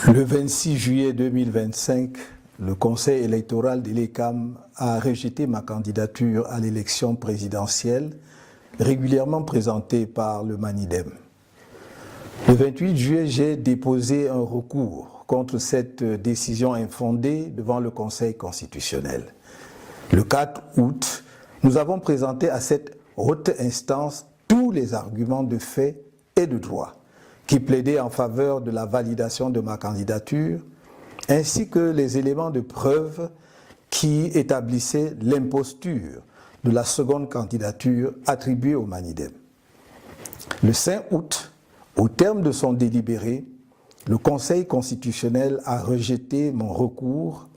Le 26 juillet 2025, le Conseil électoral de l'ECAM a rejeté ma candidature à l'élection présidentielle régulièrement présentée par le MANIDEM. Le 28 juillet, j'ai déposé un recours contre cette décision infondée devant le Conseil constitutionnel. Le 4 août, nous avons présenté à cette haute instance tous les arguments de fait et de droit qui plaidaient en faveur de la validation de ma candidature, ainsi que les éléments de preuve qui établissaient l'imposture de la seconde candidature attribuée au MANIDEM. Le 5 août, au terme de son délibéré, le Conseil constitutionnel a rejeté mon recours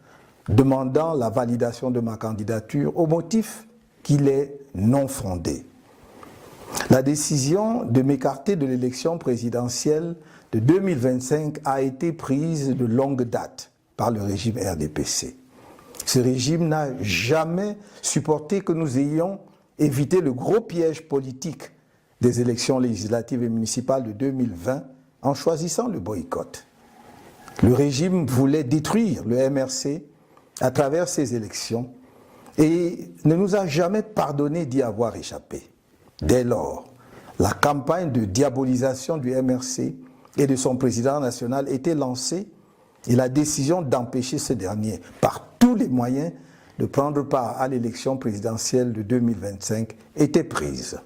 demandant la validation de ma candidature au motif qu'il est non fondé. La décision de m'écarter de l'élection présidentielle de 2025 a été prise de longue date par le régime RDPC. Ce régime n'a jamais supporté que nous ayons évité le gros piège politique des élections législatives et municipales de 2020 en choisissant le boycott. Le régime voulait détruire le MRC à travers ces élections et ne nous a jamais pardonné d'y avoir échappé. Dès lors, la campagne de diabolisation du MRC et de son président national était lancée et la décision d'empêcher ce dernier, par tous les moyens, de prendre part à l'élection présidentielle de 2025 était prise.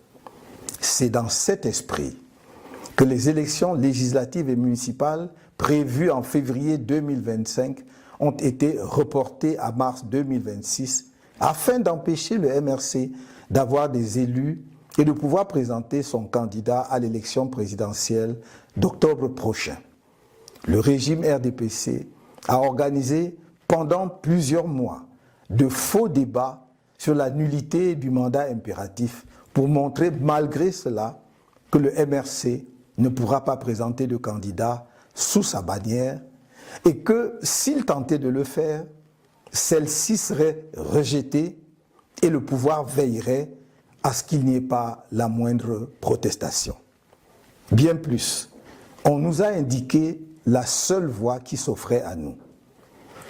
C'est dans cet esprit que les élections législatives et municipales prévues en février 2025 ont été reportées à mars 2026 afin d'empêcher le MRC d'avoir des élus et de pouvoir présenter son candidat à l'élection présidentielle d'octobre prochain. Le régime RDPC a organisé pendant plusieurs mois de faux débats sur la nullité du mandat impératif pour montrer malgré cela que le MRC ne pourra pas présenter de candidat sous sa bannière et que s'il tentait de le faire, celle-ci serait rejetée et le pouvoir veillerait à ce qu'il n'y ait pas la moindre protestation. Bien plus, on nous a indiqué la seule voie qui s'offrait à nous.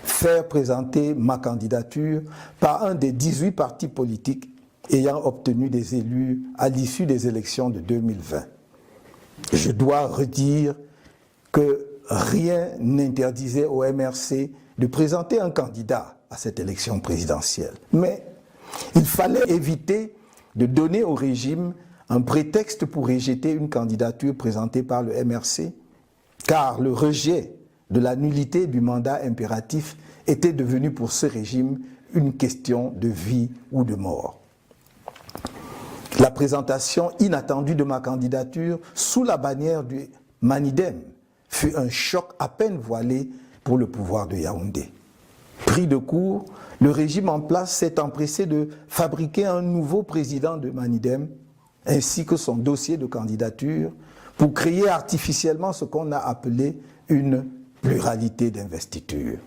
Faire présenter ma candidature par un des 18 partis politiques ayant obtenu des élus à l'issue des élections de 2020. Je dois redire que rien n'interdisait au MRC de présenter un candidat à cette élection présidentielle. Mais il fallait éviter de donner au régime un prétexte pour rejeter une candidature présentée par le MRC, car le rejet de la nullité du mandat impératif était devenu pour ce régime une question de vie ou de mort. La présentation inattendue de ma candidature sous la bannière du MANIDEM fut un choc à peine voilé pour le pouvoir de Yaoundé. Pris de court, le régime en place s'est empressé de fabriquer un nouveau président de MANIDEM ainsi que son dossier de candidature pour créer artificiellement ce qu'on a appelé une pluralité d'investiture.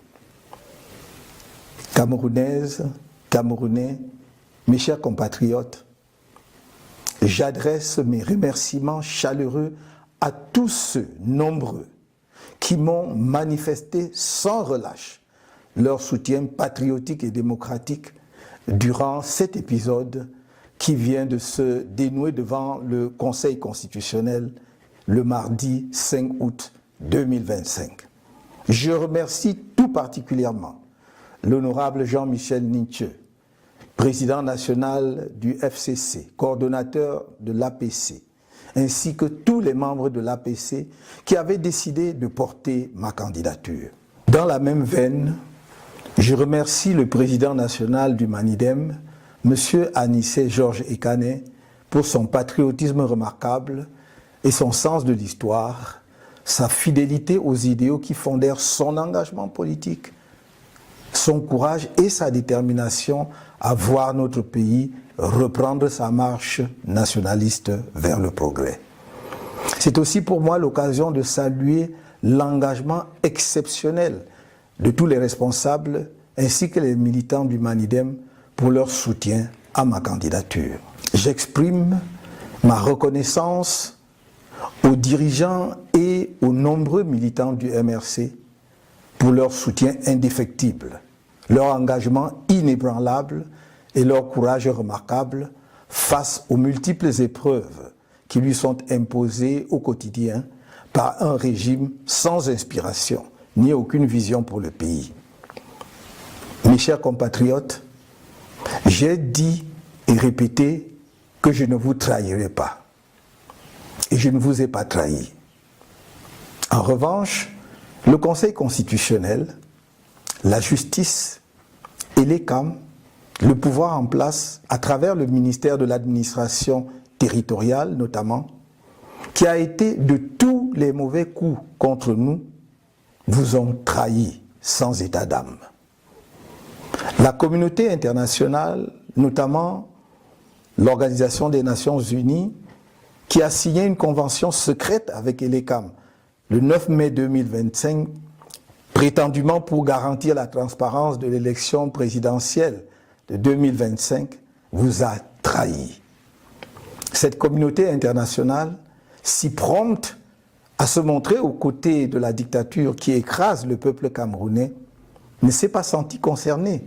Camerounaises, Camerounais, mes chers compatriotes, j'adresse mes remerciements chaleureux à tous ceux nombreux qui m'ont manifesté sans relâche leur soutien patriotique et démocratique durant cet épisode qui vient de se dénouer devant le Conseil constitutionnel le mardi 5 août 2025. Je remercie tout particulièrement l'honorable Jean-Michel Ninche, président national du FCC, coordonnateur de l'APC, ainsi que tous les membres de l'APC qui avaient décidé de porter ma candidature. Dans la même veine, je remercie le président national du MANIDEM, M. Anissé Georges Ekane, pour son patriotisme remarquable et son sens de l'histoire, sa fidélité aux idéaux qui fondèrent son engagement politique, son courage et sa détermination à voir notre pays reprendre sa marche nationaliste vers le progrès. C'est aussi pour moi l'occasion de saluer l'engagement exceptionnel de tous les responsables ainsi que les militants du MANIDEM pour leur soutien à ma candidature. J'exprime ma reconnaissance aux dirigeants et aux nombreux militants du MRC pour leur soutien indéfectible, leur engagement inébranlable et leur courage remarquable face aux multiples épreuves qui lui sont imposées au quotidien par un régime sans inspiration ni aucune vision pour le pays. Mes chers compatriotes, j'ai dit et répété que je ne vous trahirai pas. Et je ne vous ai pas trahi. En revanche, le Conseil constitutionnel, la justice et l'ECAM, le pouvoir en place à travers le ministère de l'administration territoriale notamment, qui a été de tous les mauvais coups contre nous, vous ont trahis sans état d'âme. La communauté internationale, notamment l'Organisation des Nations Unies, qui a signé une convention secrète avec l'ECAM le 9 mai 2025, prétendument pour garantir la transparence de l'élection présidentielle de 2025, vous a trahi. Cette communauté internationale, si prompte à se montrer aux côtés de la dictature qui écrase le peuple camerounais, ne s'est pas sentie concernée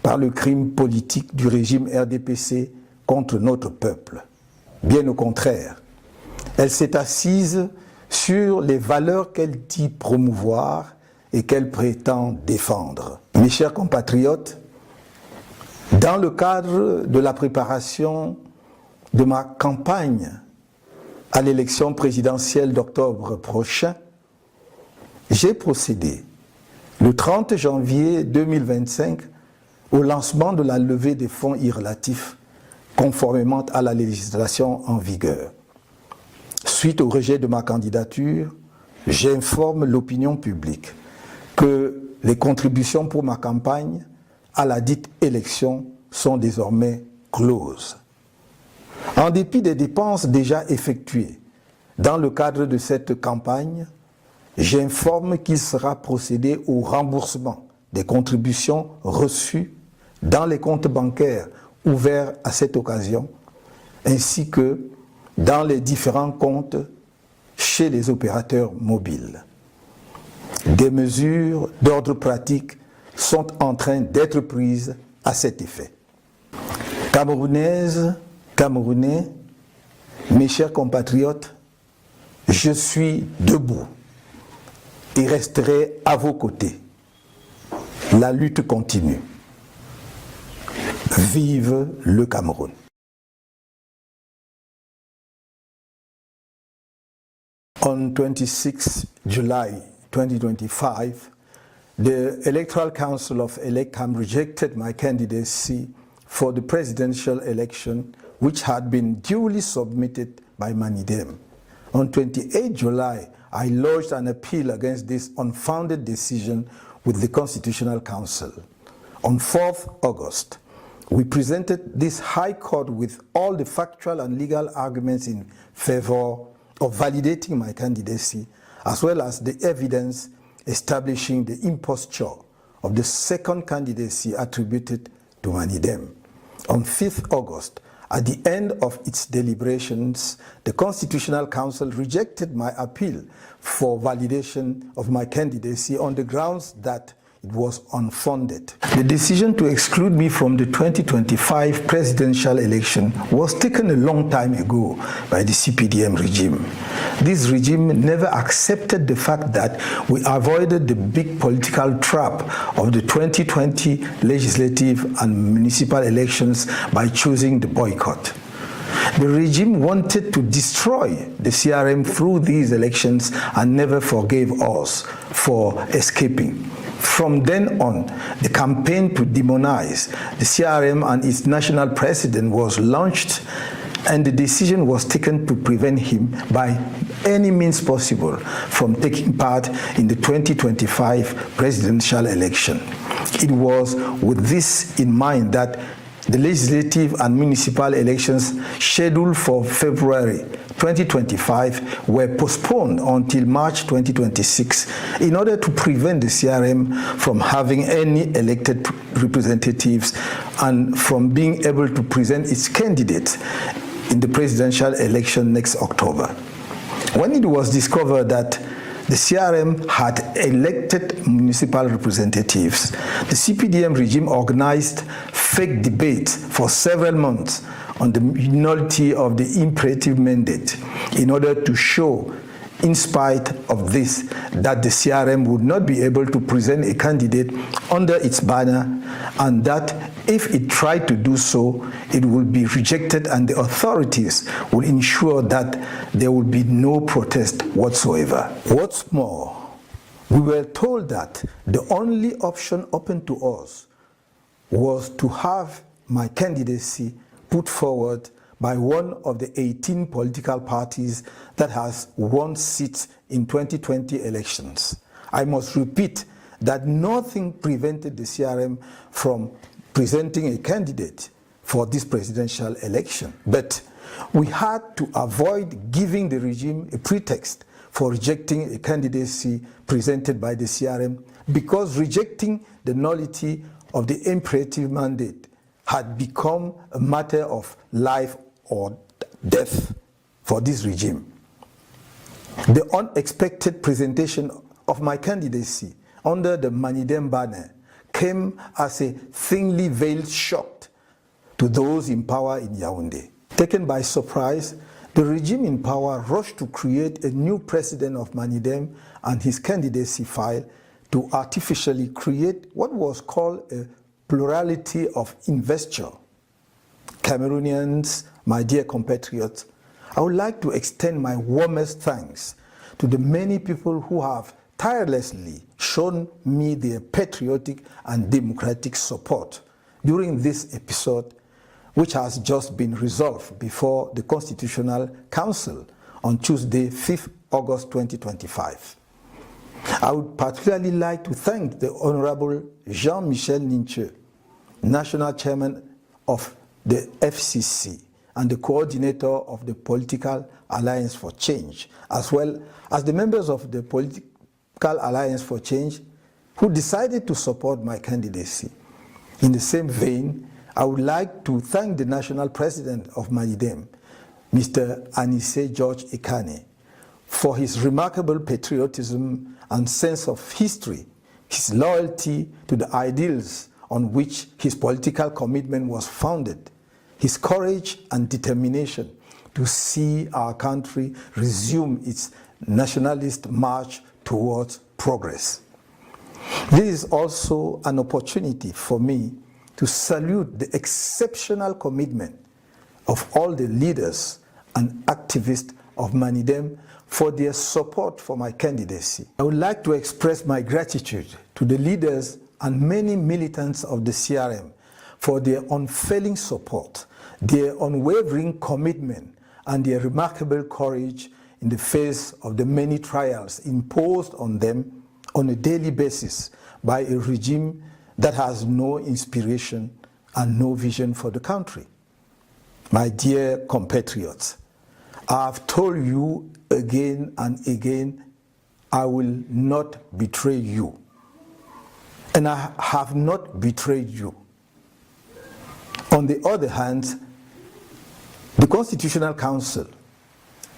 par le crime politique du régime RDPC contre notre peuple. Bien au contraire, elle s'est assise sur les valeurs qu'elle dit promouvoir et qu'elle prétend défendre. Mes chers compatriotes, dans le cadre de la préparation de ma campagne à l'élection présidentielle d'octobre prochain, j'ai procédé le 30 janvier 2025 au lancement de la levée des fonds irrelatifs conformément à la législation en vigueur. Suite au rejet de ma candidature, j'informe l'opinion publique que les contributions pour ma campagne à la dite élection sont désormais closes. En dépit des dépenses déjà effectuées dans le cadre de cette campagne, j'informe qu'il sera procédé au remboursement des contributions reçues dans les comptes bancaires ouverts à cette occasion, ainsi que dans les différents comptes chez les opérateurs mobiles. Des mesures d'ordre pratique sont en train d'être prises à cet effet. Camerounaises, Camerounais, mes chers compatriotes, je suis debout et resterai à vos côtés. La lutte continue. Vive le Cameroun! On 26 July 2025, the Electoral Council of ELECAM rejected my candidacy for the presidential election, which had been duly submitted by MANIDEM. On 28 July, I lodged an appeal against this unfounded decision with the Constitutional Council. On 4th August, we presented this High Court with all the factual and legal arguments in favor of validating my candidacy, as well as the evidence establishing the imposture of the second candidacy attributed to MANIDEM. On 5th August, at the end of its deliberations, the Constitutional Council rejected my appeal for validation of my candidacy on the grounds that it was unfounded. The decision to exclude me from the 2025 presidential election was taken a long time ago by the CPDM regime. This regime never accepted the fact that we avoided the big political trap of the 2020 legislative and municipal elections by choosing the boycott. The regime wanted to destroy the CRM through these elections and never forgave us for escaping. From then on, the campaign to demonize the CRM and its national president was launched, and the decision was taken to prevent him by any means possible from taking part in the 2025 presidential election. It was with this in mind that the legislative and municipal elections scheduled for February 2025 were postponed until March 2026 in order to prevent the CRM from having any elected representatives and from being able to present its candidates in the presidential election next October. When it was discovered that The CRM had elected municipal representatives. The CPDM regime organized fake debates for several months on the nullity of the imperative mandate in order to show, in spite of this, that the CRM would not be able to present a candidate under its banner, and that if it tried to do so, it would be rejected and the authorities will ensure that there will be no protest whatsoever. What's more, we were told that the only option open to us was to have my candidacy put forward by one of the 18 political parties that has won seats in 2020 elections. I must repeat that nothing prevented the CRM from presenting a candidate for this presidential election, but we had to avoid giving the regime a pretext for rejecting a candidacy presented by the CRM, because rejecting the nullity of the imperative mandate had become a matter of life or death for this regime. The unexpected presentation of my candidacy under the Manidem banner came as a thinly veiled shock to those in power in Yaoundé. Taken by surprise, the regime in power rushed to create a new president of Manidem and his candidacy file to artificially create what was called a plurality of investiture. Cameroonians, my dear compatriots, I would like to extend my warmest thanks to the many people who have tirelessly shown me their patriotic and democratic support during this episode, which has just been resolved before the Constitutional Council on Tuesday, 5th August 2025. I would particularly like to thank the Honorable Jean-Michel Ninche, National Chairman of the FCC and the coordinator of the Political Alliance for Change, as well as the members of the Political Alliance for Change who decided to support my candidacy. In the same vein, I would like to thank the National President of Manidem, Mr. Anissé George Ekane, for his remarkable patriotism and sense of history, his loyalty to the ideals on which his political commitment was founded, his courage and determination to see our country resume its nationalist march towards progress. This is also an opportunity for me to salute the exceptional commitment of all the leaders and activists of Manidem for their support for my candidacy. I would like to express my gratitude to the leaders and many militants of the CRM for their unfailing support, their unwavering commitment, and their remarkable courage in the face of the many trials imposed on them on a daily basis by a regime that has no inspiration and no vision for the country. My dear compatriots, I have told you again and again, I will not betray you. And I have not betrayed you. On the other hand, the Constitutional Council,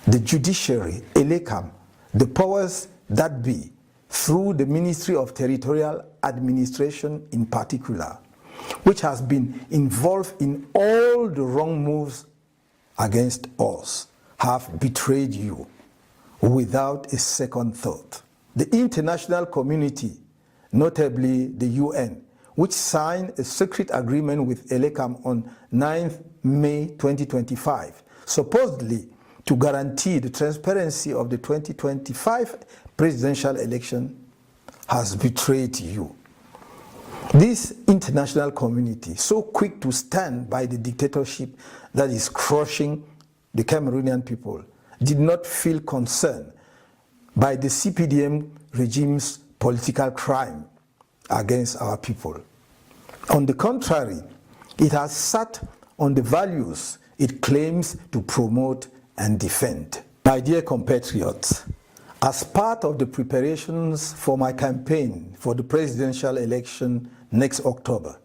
the judiciary, ELECAM, the powers that be, through the Ministry of Territorial Administration in particular, which has been involved in all the wrong moves against us, have betrayed you without a second thought. The international community, notably the UN, which signed a secret agreement with ELECAM on 9th May 2025, supposedly to guarantee the transparency of the 2025 presidential election, has betrayed you. This international community, so quick to stand by the dictatorship that is crushing the Cameroonian people, did not feel concerned by the CPDM regime's political crime against our people. On the contrary, it has sat on the values it claims to promote and defend. My dear compatriots, as part of the preparations for my campaign for the presidential election next October,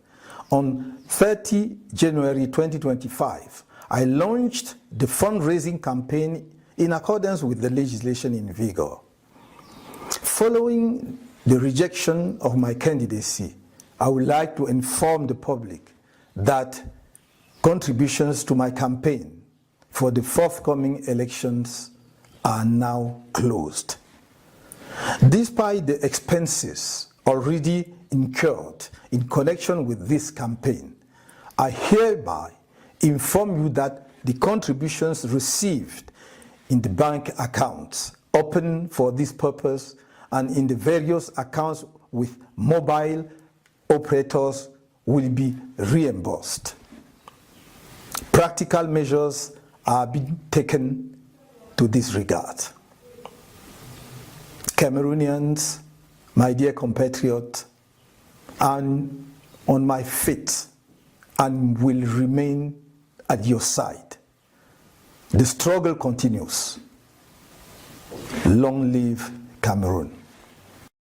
on 30 January 2025, I launched the fundraising campaign in accordance with the legislation in vigor. Following the rejection of my candidacy, I would like to inform the public that contributions to my campaign for the forthcoming elections are now closed. Despite the expenses already incurred in connection with this campaign, I hereby inform you that the contributions received in the bank accounts open for this purpose and in the various accounts with mobile operators will be reimbursed. Practical measures are being taken to this regard. Cameroonians, my dear compatriots, I'm on my feet and will remain at your side. The struggle continues. Long live Cameroon.